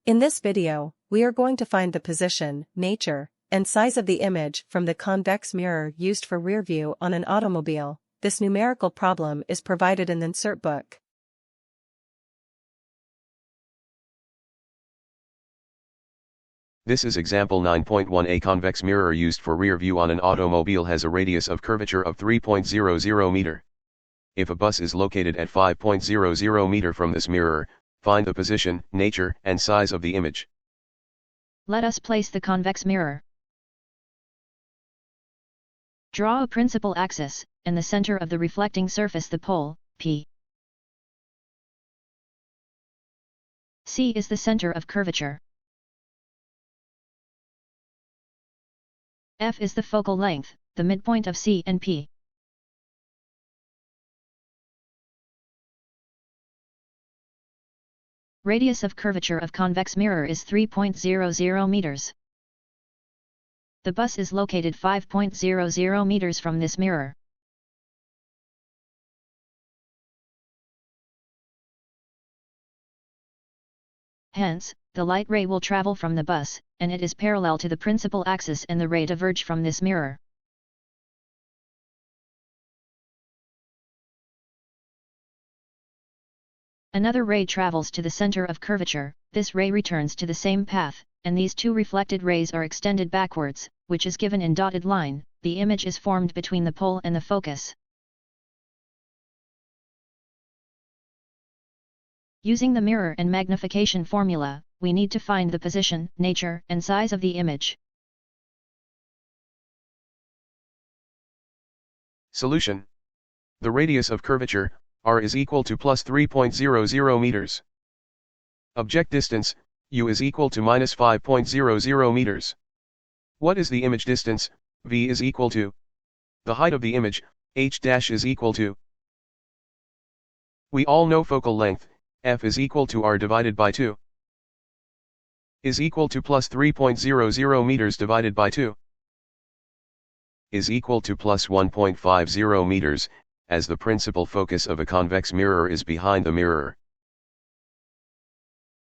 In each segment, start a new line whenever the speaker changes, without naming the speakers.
In this video, we are going to find the position, nature, and size of the image from the convex mirror used for rear view on an automobile. This numerical problem is provided in the NCERT book.
This is example 9.1. A convex mirror used for rear view on an automobile has a radius of curvature of 3.00 meter. If a bus is located at 5.00 meter from this mirror, find the position, nature, and size of the image.
Let us place the convex mirror. Draw a principal axis, and the center of the reflecting surface the pole, P. C is the center of curvature. F is the focal length, the midpoint of C and P. Radius of curvature of convex mirror is 3.00 meters. The bus is located 5.00 meters from this mirror. Hence, the light ray will travel from the bus, and it is parallel to the principal axis and the ray diverge from this mirror. Another ray travels to the center of curvature, this ray returns to the same path, and these two reflected rays are extended backwards, which is given in dotted line. The image is formed between the pole and the focus. Using the mirror and magnification formula, we need to find the position, nature, and size of the image.
Solution. The radius of curvature, r is equal to plus 3.00 meters. Object distance, u is equal to minus 5.00 meters. What is the image distance? V is equal to the height of the image, h dash is equal to. We all know focal length, f is equal to r divided by 2. Is equal to plus 3.00 meters divided by 2. Is equal to plus 1.50 meters, as the principal focus of a convex mirror is behind the mirror.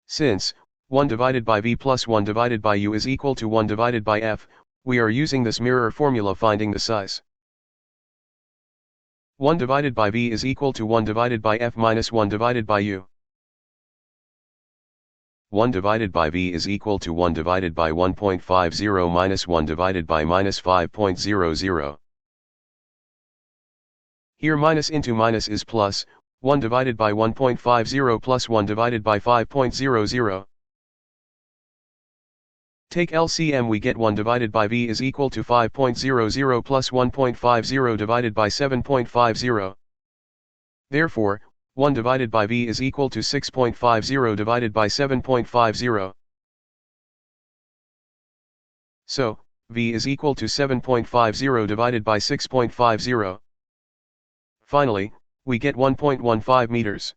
Since 1 divided by v plus 1 divided by u is equal to 1 divided by f, we are using this mirror formula finding the size. 1 divided by v is equal to 1 divided by f minus 1 divided by u. 1 divided by v is equal to 1 divided by 1.50 minus 1 divided by minus 5.00. Here minus into minus is plus, 1 divided by 1.50 plus 1 divided by 5.00. Take LCM, we get 1 divided by v is equal to 5.00 plus 1.50 divided by 7.50. Therefore, 1 divided by v is equal to 6.50 divided by 7.50. So, v is equal to 7.50 divided by 6.50. Finally, we get 1.15 meters.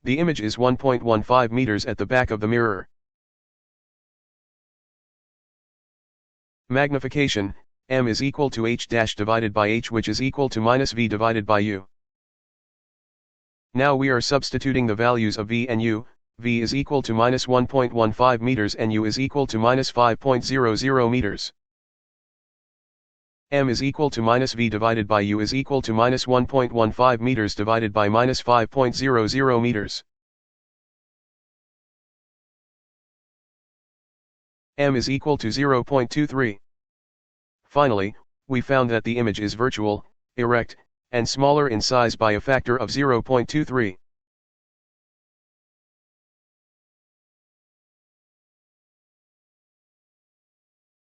The image is 1.15 meters at the back of the mirror. Magnification, m is equal to h dash divided by h, which is equal to minus v divided by u. Now we are substituting the values of v and u. V is equal to minus 1.15 meters and u is equal to minus 5.00 meters. M is equal to minus v divided by u is equal to minus 1.15 meters divided by minus 5.00 meters. M is equal to 0.23. Finally, we found that the image is virtual, erect, and smaller in size by a factor of 0.23.